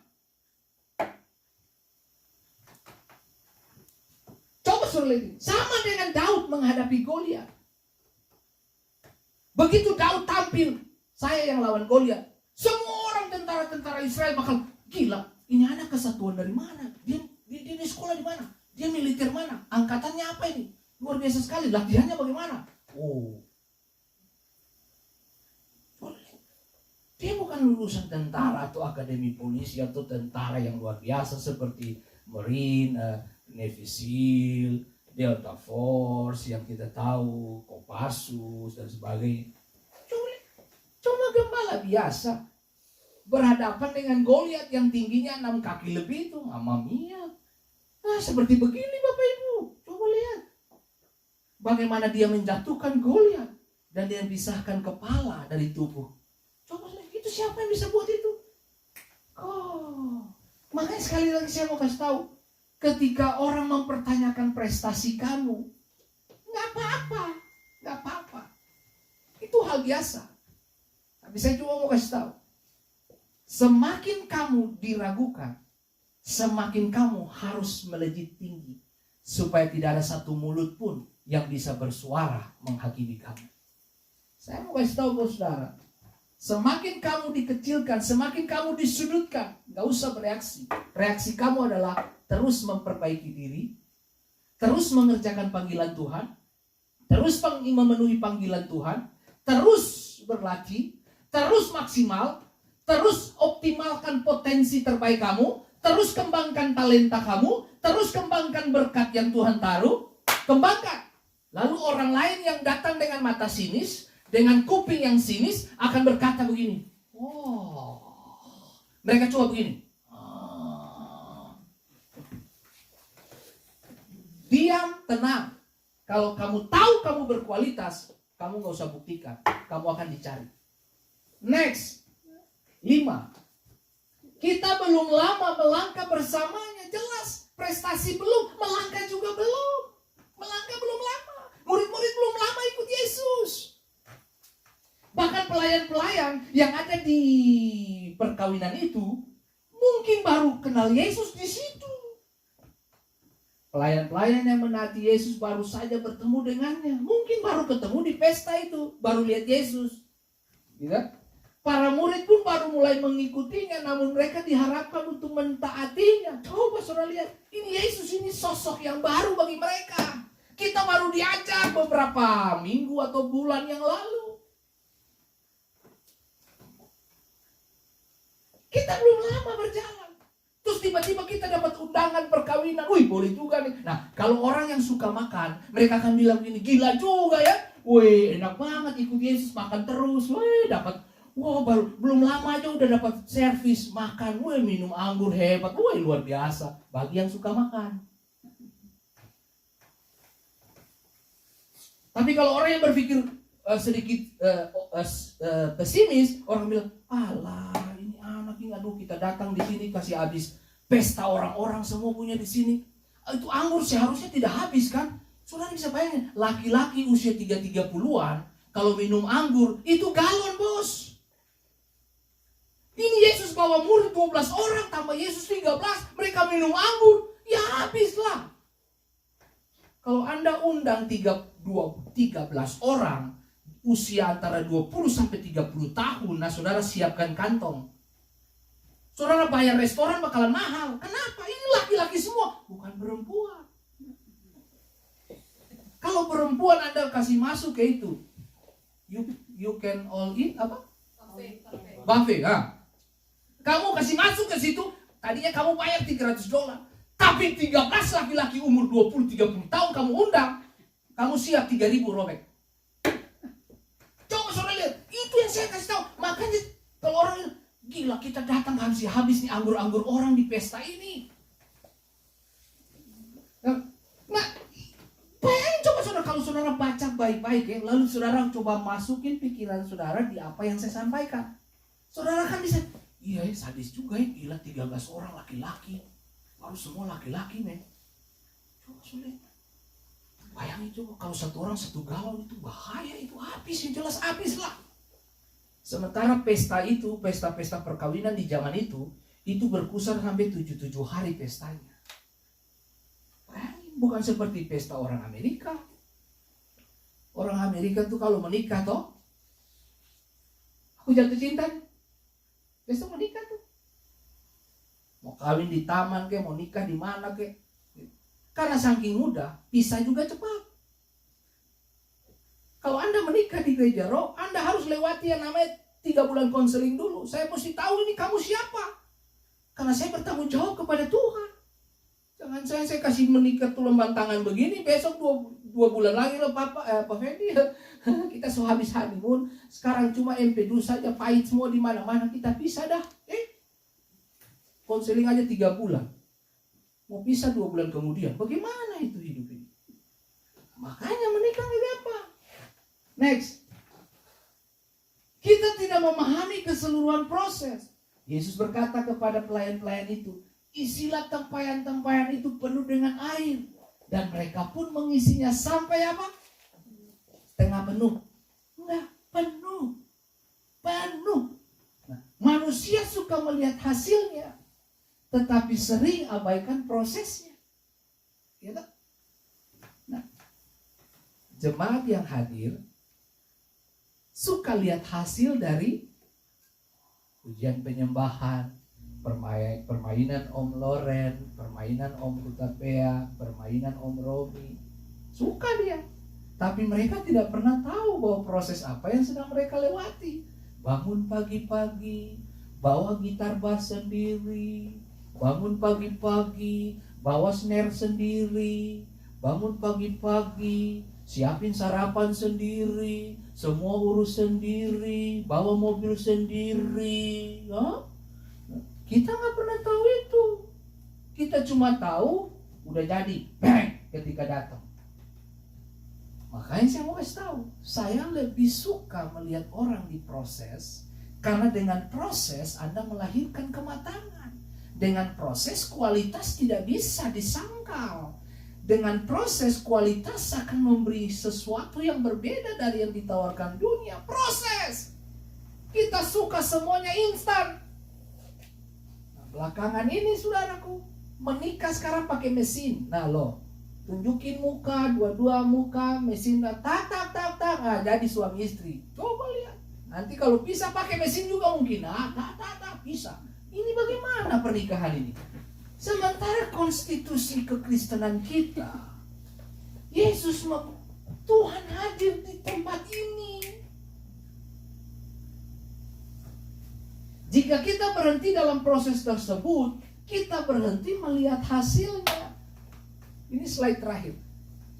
Coba suruh lihat, sama dengan Daud menghadapi Goliat. Begitu Daud tampil, saya yang lawan Goliat, semua orang tentara-tentara Israel bakal gila. Ini anak kesatuan dari mana? Dia sekolah di mana? Dia militer mana? Angkatannya apa ini? Luar biasa sekali. Latihannya bagaimana? Oh, dia bukan lulusan tentara atau akademi polisi atau tentara yang luar biasa seperti Marine, Navy SEAL, Delta Force yang kita tahu, Kopassus dan sebagainya. Cuma gembala biasa berhadapan dengan Goliat yang tingginya 6 kaki lebih itu, Mamma Mia. Nah, seperti begini Bapak Ibu. Coba lihat bagaimana dia menjatuhkan Goliat dan dia pisahkan kepala dari tubuh. Coba lihat, itu siapa yang bisa buat itu? Oh, makanya sekali lagi saya mau kasih tahu, ketika orang mempertanyakan prestasi kamu, nggak apa-apa. Itu hal biasa. Tapi saya cuma mau kasih tahu, semakin kamu diragukan, semakin kamu harus melejit tinggi, supaya tidak ada satu mulut pun yang bisa bersuara menghakimi kamu. Saya mau kasih tahu buat saudara, semakin kamu dikecilkan, semakin kamu disudutkan, gak usah bereaksi. Reaksi kamu adalah terus memperbaiki diri, terus mengerjakan panggilan Tuhan, terus memenuhi panggilan Tuhan, terus berlatih, terus maksimal, terus optimalkan potensi terbaik kamu, terus kembangkan talenta kamu, terus kembangkan berkat yang Tuhan taruh, kembangkan. Lalu orang lain yang datang dengan mata sinis, dengan kuping yang sinis akan berkata begini, oh, mereka coba begini, diam, tenang. Kalau kamu tahu kamu berkualitas, kamu gak usah buktikan, kamu akan dicari. Next, 5. Kita belum lama melangkah bersamanya. Jelas, prestasi belum, melangkah juga belum. Melangkah belum lama. Murid-murid belum lama ikut Yesus. Bahkan pelayan-pelayan yang ada di perkawinan itu mungkin baru kenal Yesus di situ. Pelayan-pelayan yang menaati Yesus baru saja bertemu dengannya. Mungkin baru ketemu di pesta itu, baru lihat Yesus. Tidak? Para murid pun baru mulai mengikutinya, namun mereka diharapkan untuk mentaatinya. Coba saudara lihat, ini Yesus, ini sosok yang baru bagi mereka. Kita baru diajar beberapa minggu atau bulan yang lalu. Kita belum lama berjalan. Terus tiba-tiba kita dapat undangan perkawinan. Wih, boleh juga nih. Nah, kalau orang yang suka makan, mereka akan bilang gini, gila juga ya. Wih, enak banget ikut Yesus, makan terus. Wih, dapat. Wah, belum lama aja udah dapat servis makan. Wih, minum anggur hebat. Wih, luar biasa. Bagi yang suka makan. Tapi kalau orang yang berpikir sedikit pesimis, orang bilang, alah, ini anak ini, aduh, kita datang di sini kasih habis pesta orang-orang semua punya di sini. Itu anggur seharusnya tidak habis kan? Saudara bisa bayangin, laki-laki usia 30-an kalau minum anggur itu galon, bos. Ini Yesus bawa murid 12 orang tambah Yesus 13, mereka minum anggur, ya habislah. Kalau Anda undang 13 orang usia antara 20 sampai 30 tahun, nah saudara siapkan kantong. Saudara bayar restoran bakalan mahal. Kenapa? Ini laki-laki semua, bukan perempuan. Kalau perempuan Anda kasih masuk ke itu, You can all eat apa? Buffet. Buffet. Kamu kasih masuk ke situ, tadinya kamu bayar $300. Tapi 13 laki-laki umur 20-30 tahun kamu undang. Kamu siap 3.000 robek. Coba saudara lihat, itu yang saya kasih tahu. Makanya kalau orang gila, kita datang habis nih anggur-anggur orang di pesta ini. Nah, bayangin coba saudara, kalau saudara baca baik-baik ya, lalu saudara coba masukin pikiran saudara di apa yang saya sampaikan. Saudara kan bisa, iya ya sadis juga ya, gila 13 orang laki-laki. Lalu semua laki-laki men. Coba saudara, bayangin coba kalau satu orang satu galon itu bahaya, itu habis, yang jelas habis lah. Sementara pesta itu, pesta-pesta perkawinan di zaman itu berkisar sampai 7 hari pestanya. Bukan seperti pesta orang Amerika. Orang Amerika tuh kalau menikah toh, aku jatuh cinta, pesta menikah tuh. Mau kawin di taman ke, mau nikah di mana ke. Karena saking mudah, pisah juga cepat. Kalau Anda menikah di gereja roh, Anda harus lewati yang namanya 3 bulan konseling dulu. Saya mesti tahu ini kamu siapa. Karena saya bertanggung jawab kepada Tuhan. Jangan saya kasih menikah tuh lembang tangan begini, besok 2 bulan lagi loh Pak Fendi. Kita so habis honeymoon, sekarang cuma empedu saja, pahit semua di mana-mana, kita pisah dah. Konseling aja 3 bulan. Mau pisah 2 bulan kemudian. Bagaimana itu hidup ini? Makanya menikah lebih gampang. Next. Kita tidak memahami keseluruhan proses. Yesus berkata kepada pelayan-pelayan itu, isilah tempayan-tempayan itu penuh dengan air. Dan mereka pun mengisinya sampai apa? Setengah penuh. Enggak, penuh. Penuh. Nah, manusia suka melihat hasilnya, tetapi sering abaikan prosesnya. Ya tak? Nah, jemaat yang hadir suka lihat hasil dari ujian penyembahan, permainan Om Loren, permainan Om Hutapea, permainan Om Romi. Suka dia. Tapi mereka tidak pernah tahu bahwa proses apa yang sedang mereka lewati. Bangun pagi-pagi, bawa gitar bass sendiri. Bangun pagi-pagi, bawa snare sendiri. Bangun pagi-pagi, siapin sarapan sendiri. Semua urus sendiri, bawa mobil sendiri. Kita nggak pernah tahu itu. Kita cuma tahu udah jadi, bang, ketika datang. Makanya saya mau kasih tahu, saya lebih suka melihat orang diproses, karena dengan proses Anda melahirkan kematangan. Dengan proses kualitas tidak bisa disangkal. Dengan proses kualitas akan memberi sesuatu yang berbeda dari yang ditawarkan dunia. Proses. Kita suka semuanya instan. Nah, belakangan ini saudaraku, menikah sekarang pakai mesin. Nah loh, tunjukin muka, dua-dua muka, mesin tak. Nah, jadi suami istri. Coba lihat. Nanti kalau bisa pakai mesin juga mungkin. Tak, bisa. Ini bagaimana pernikahan ini? Sementara konstitusi kekristenan kita, Yesus, Tuhan hadir di tempat ini. Jika kita berhenti dalam proses tersebut, kita berhenti melihat hasilnya. Ini slide terakhir.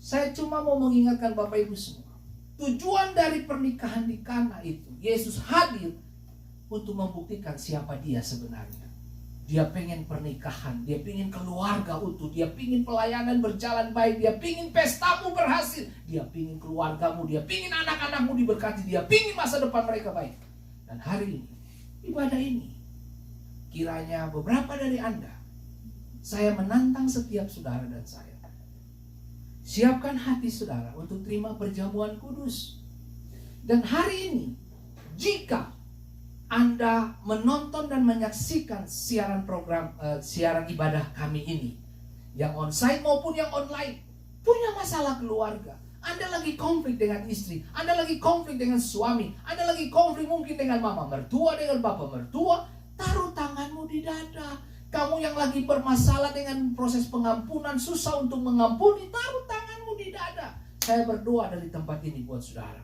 Saya cuma mau mengingatkan Bapak Ibu semua. Tujuan dari pernikahan di Kana itu, Yesus hadir untuk membuktikan siapa dia sebenarnya. Dia pengen pernikahan, dia pengen keluarga utuh, dia pengen pelayanan berjalan baik, dia pengen pestamu berhasil, dia pengen keluargamu, dia pengen anak-anakmu diberkati, dia pengen masa depan mereka baik. Dan hari ini, ibadah ini, kiranya beberapa dari Anda, saya menantang setiap saudara dan saya. Siapkan hati saudara untuk terima perjamuan kudus. Dan hari ini, jika Anda menonton dan menyaksikan siaran program, siaran ibadah kami ini, yang onsite maupun yang online, punya masalah keluarga, Anda lagi konflik dengan istri, Anda lagi konflik dengan suami, Anda lagi konflik mungkin dengan mama mertua, dengan bapak mertua, taruh tanganmu di dada. Kamu yang lagi bermasalah dengan proses pengampunan, susah untuk mengampuni, taruh tanganmu di dada. Saya berdoa dari tempat ini buat saudara.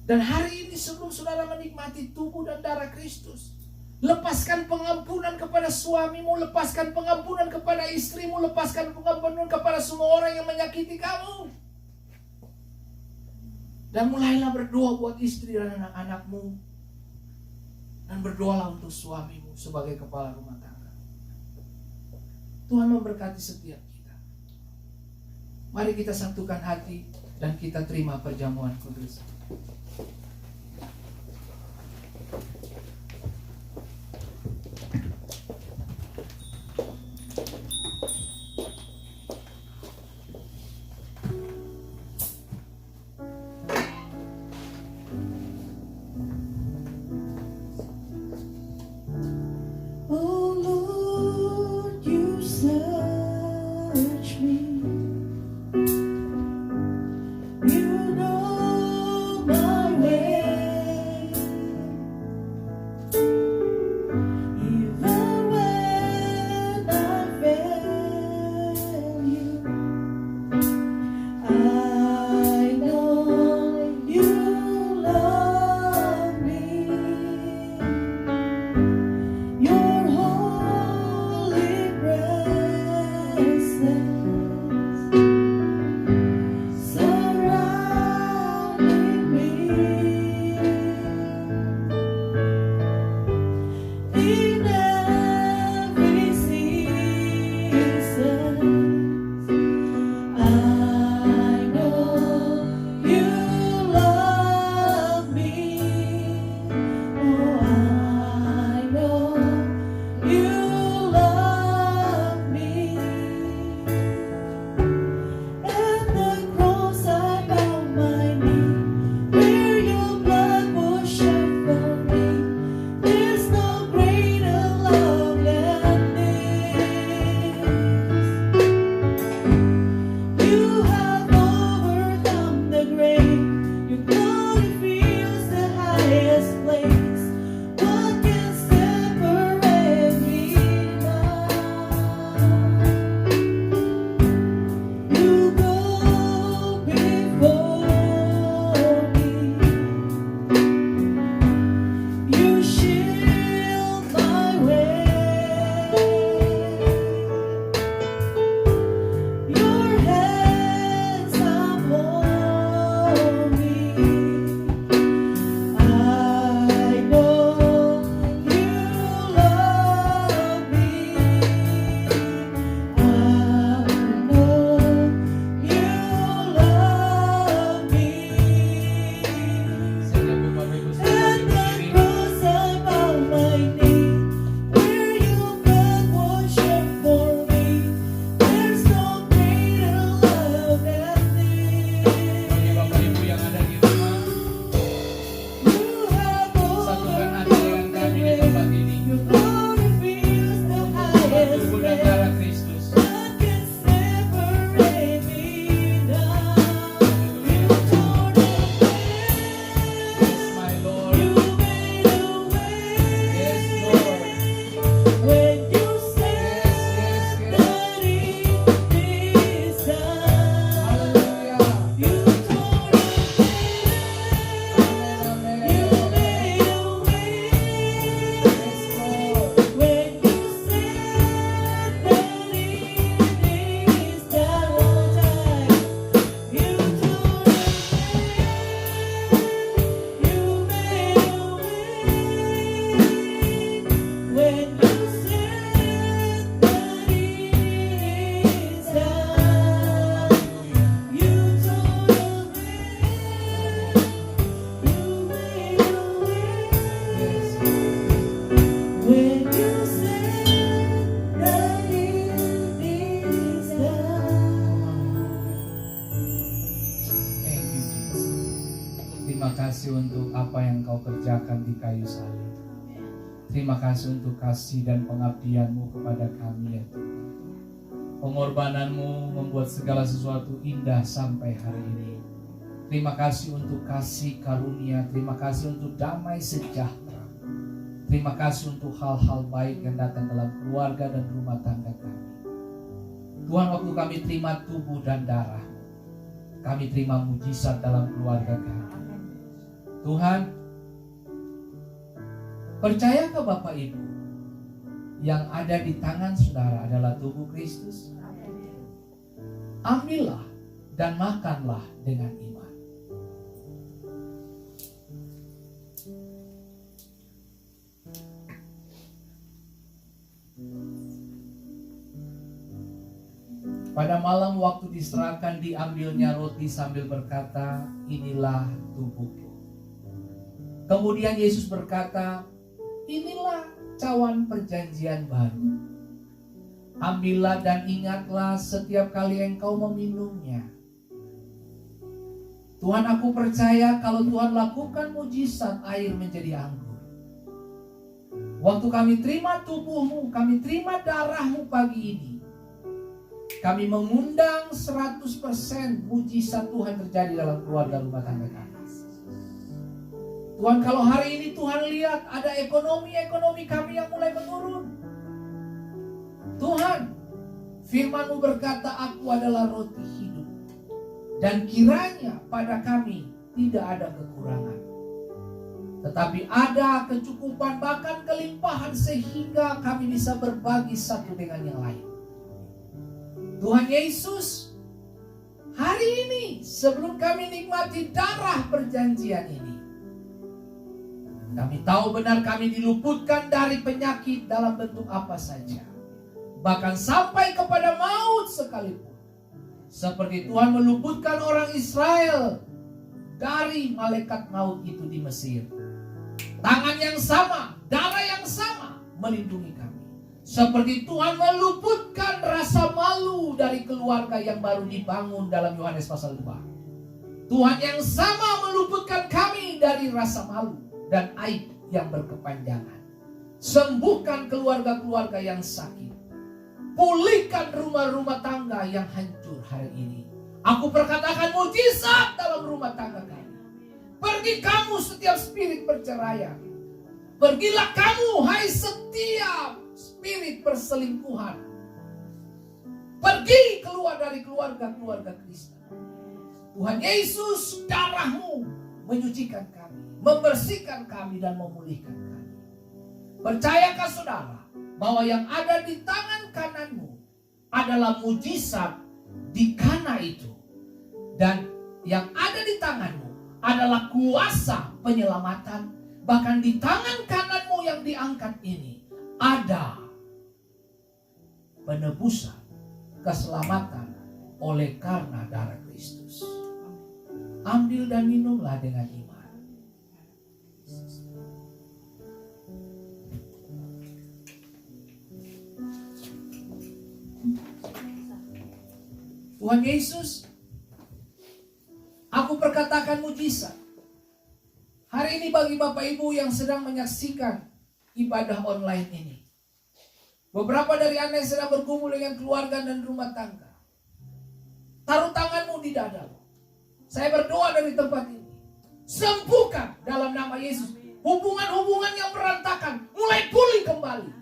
Dan hari ini sebelum saudara menikmati tubuh dan darah Kristus, lepaskan pengampunan kepada suamimu, lepaskan pengampunan kepada istrimu, lepaskan pengampunan kepada semua orang yang menyakiti kamu. Dan mulailah berdoa buat istri dan anak-anakmu. Dan berdoalah untuk suamimu sebagai kepala rumah tangga. Tuhan memberkati setiap kita. Mari kita satukan hati dan kita terima perjamuan kudus. Oh Lord, you search me. You know my way. Even when I fail you, I know you love me. Your holy presence surrounding me. In every season, I know you love me. Oh, I know you love me. At the cross I bow my knee, where your blood was shed for me. There's no greater love than this. You have overcome the grave. Your glory fills the highest place. What can separate me now? You go before me. You shield my way. Your hands uphold me. I know you love me. I know you love me. At the cross I bow my knee, where your blood was shed for me. There's no greater love than this. Bagi Bapak Ibu yang ada di rumah, You have satukan hati overcome dengan the kami di grave. tempat ini. Your glory fills the highest Tubuh dan place. darah Kristus. What can separate me now? You tore the veil. My Lord. You made a way. Yes, Lord. When you said Yes, yes, yes. that it is done, Haleluya. you tore the Amin, veil. You amin. made a way. Yes, Lord. When you said that it is done, one time, you tore the veil. You made a way. When you said that it is done, you tore the veil. You made a way. Yes. When you said that it is done. Thank you, Jesus. Terima kasih untuk apa yang kau kerjakan di kayu salib. Terima kasih untuk kasih dan pengabdianmu kepada kami ya Tuhan. Pengorbananmu membuat segala sesuatu indah sampai hari ini. Terima kasih untuk kasih karunia. Terima kasih untuk damai sejahtera. Terima kasih untuk hal-hal baik yang datang dalam keluarga dan rumah tangga kami. Tuhan, waktu kami terima tubuh dan darah, kami terima mujizat dalam keluarga kami. Tuhan, percayakah Bapak Ibu yang ada di tangan saudara adalah tubuh Kristus? Ambillah dan makanlah dengan iman. Pada malam waktu diserahkan, diambilnya roti sambil berkata, inilah tubuhku. Kemudian Yesus berkata, inilah cawan perjanjian baru. Ambillah dan ingatlah setiap kali engkau meminumnya. Tuhan, aku percaya kalau Tuhan lakukan mujizat air menjadi anggur. Waktu kami terima tubuhmu, kami terima darahmu pagi ini, kami mengundang 100% mujizat Tuhan terjadi dalam keluarga rumah tangga kami. Tuhan, kalau hari ini Tuhan lihat ada ekonomi kami yang mulai menurun. Tuhan, firman-Mu berkata, aku adalah roti hidup. Dan kiranya pada kami tidak ada kekurangan, tetapi ada kecukupan, bahkan kelimpahan, sehingga kami bisa berbagi satu dengan yang lain. Tuhan Yesus, hari ini sebelum kami nikmati darah perjanjian ini, kami tahu benar kami diluputkan dari penyakit dalam bentuk apa saja, bahkan sampai kepada maut sekalipun. Seperti Tuhan meluputkan orang Israel dari malaikat maut itu di Mesir. Tangan yang sama, darah yang sama melindungi kami. Seperti Tuhan meluputkan rasa malu dari keluarga yang baru dibangun dalam Yohanes pasal 2. Tuhan yang sama meluputkan kami dari rasa malu dan aib yang berkepanjangan. Sembuhkan keluarga-keluarga yang sakit. Pulihkan rumah-rumah tangga yang hancur hari ini. Aku perkatakan mujizat dalam rumah tangga kami. Pergi kamu setiap spirit perceraian. Pergilah kamu, hai setiap spirit perselingkuhan. Pergi keluar dari keluarga-keluarga Kristen. Tuhan Yesus, darah-Mu menyucikan kami, membersihkan kami dan memulihkan kami. Percayakah saudara bahwa yang ada di tangan kananmu adalah mujizat di kana itu, dan yang ada di tanganmu adalah kuasa penyelamatan. Bahkan di tangan kananmu yang diangkat ini ada penebusan, keselamatan oleh karena darah Kristus. Ambil dan minumlah dengan iman. Tuhan Yesus, aku perkatakan mujizat hari ini bagi Bapak Ibu yang sedang menyaksikan ibadah online ini. Beberapa dari Anda yang sedang bergumul dengan keluarga dan rumah tangga, taruh tanganmu di dadamu. Saya berdoa dari tempat ini, sembuhkan dalam nama Yesus hubungan-hubungan yang berantakan, mulai pulih kembali.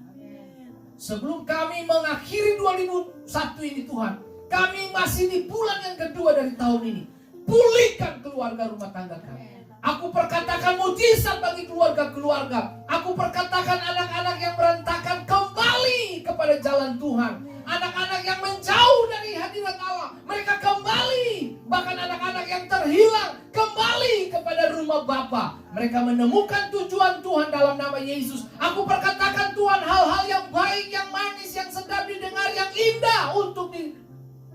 Sebelum kami mengakhiri 2001 ini Tuhan, kami masih di bulan yang kedua dari tahun ini. Pulihkan keluarga rumah tangga kami. Aku perkatakan mujizat bagi keluarga-keluarga. Aku perkatakan anak-anak yang berantakan kembali kepada jalan Tuhan. Anak-anak yang menjauh dari hadirat Allah, mereka kembali. Bahkan anak-anak yang terhilang kembali kepada rumah Bapa. Mereka menemukan tujuan Tuhan dalam nama Yesus. Aku perkatakan Tuhan, hal-hal yang baik, yang manis, yang sedap didengar, yang indah untuk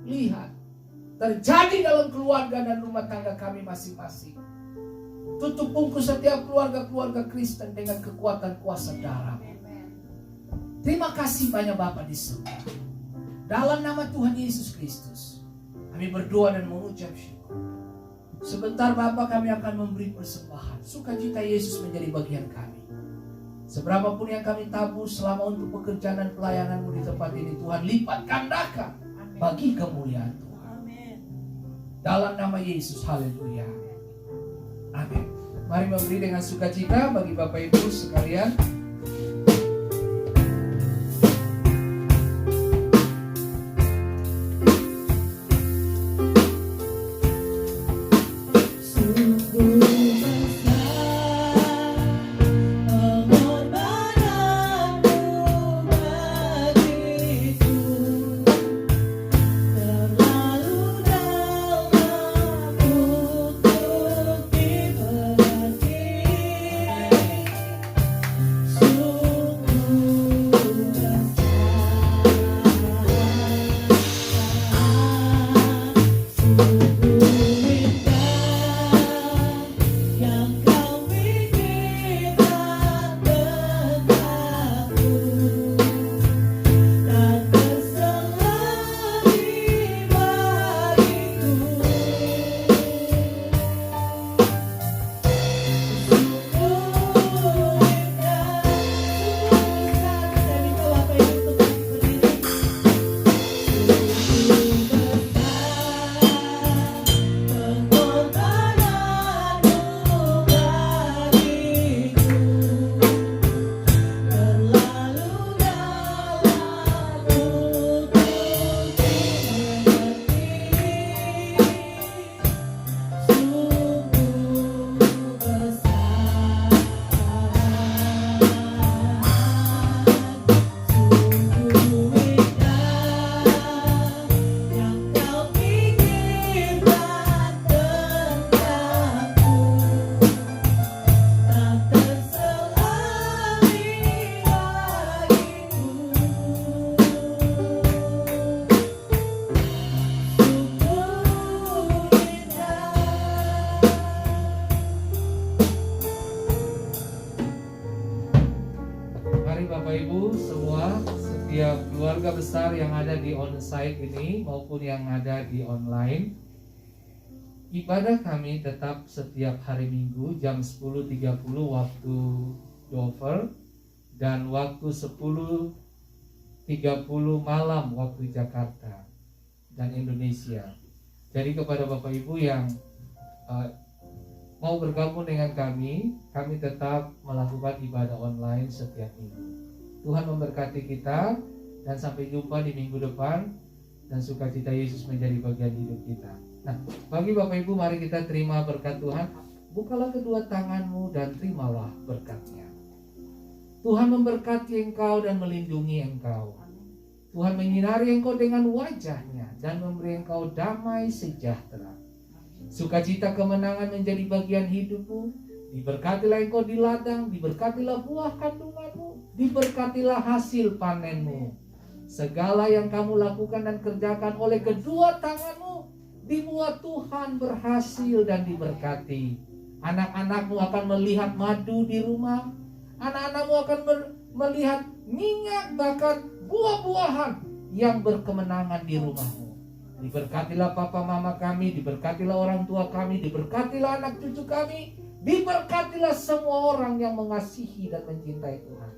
lihat terjadi dalam keluarga dan rumah tangga kami masing-masing. Tutup bungkus setiap keluarga-keluarga Kristen dengan kekuatan kuasa darah. Terima kasih banyak Bapa di surga. Dalam nama Tuhan Yesus Kristus, kami berdoa dan mengucap syukur. Sebentar Bapa, kami akan memberi persembahan. Sukacita Yesus menjadi bagian kami. Seberapapun yang kami tabur selama untuk pekerjaan dan pelayanan-Mu di tempat ini, Tuhan, lipat gandakan bagi kemuliaan Tuhan. Dalam nama Yesus, haleluya. Amin. Mari memberi dengan sukacita bagi Bapak Ibu sekalian. Sungguh besar setiap keluarga besar yang ada di onsite ini maupun yang ada di online. Ibadah kami tetap setiap hari Minggu jam 10.30 waktu Dover dan waktu 10.30 malam waktu Jakarta dan Indonesia. Jadi kepada Bapak Ibu yang mau bergabung dengan kami tetap melakukan ibadah online setiap minggu. Tuhan memberkati kita dan sampai jumpa di minggu depan dan sukacita Yesus menjadi bagian hidup kita. Nah, bagi Bapak Ibu mari kita terima berkat Tuhan. Bukalah kedua tanganmu dan terimalah berkatnya. Tuhan memberkati engkau dan melindungi engkau. Tuhan menyinari engkau dengan wajahnya dan memberi engkau damai sejahtera. Sukacita kemenangan menjadi bagian hidupmu. Diberkatilah engkau di ladang, diberkatilah buah kandunganmu, diberkatilah hasil panenmu. Segala yang kamu lakukan dan kerjakan oleh kedua tanganmu dibuat Tuhan berhasil dan diberkati. Anak-anakmu akan melihat madu di rumah. Anak-anakmu akan melihat minyak, bahkan buah-buahan yang berkemenangan di rumahmu. Diberkatilah papa mama kami, diberkatilah orang tua kami, diberkatilah anak cucu kami, diberkatilah semua orang yang mengasihi dan mencintai Tuhan.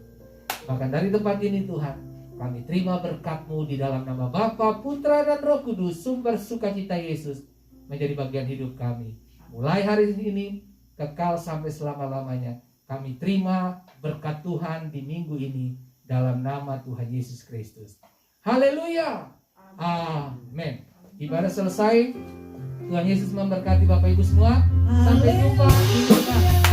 Bahkan dari tempat ini Tuhan, kami terima berkat-Mu di dalam nama Bapa, Putra dan Roh Kudus, sumber sukacita Yesus menjadi bagian hidup kami. Mulai hari ini, kekal sampai selama-lamanya. Kami terima berkat Tuhan di minggu ini dalam nama Tuhan Yesus Kristus. Haleluya. Amin. Ibadah selesai. Tuhan Yesus memberkati Bapak Ibu semua. Sampai jumpa minggu depan.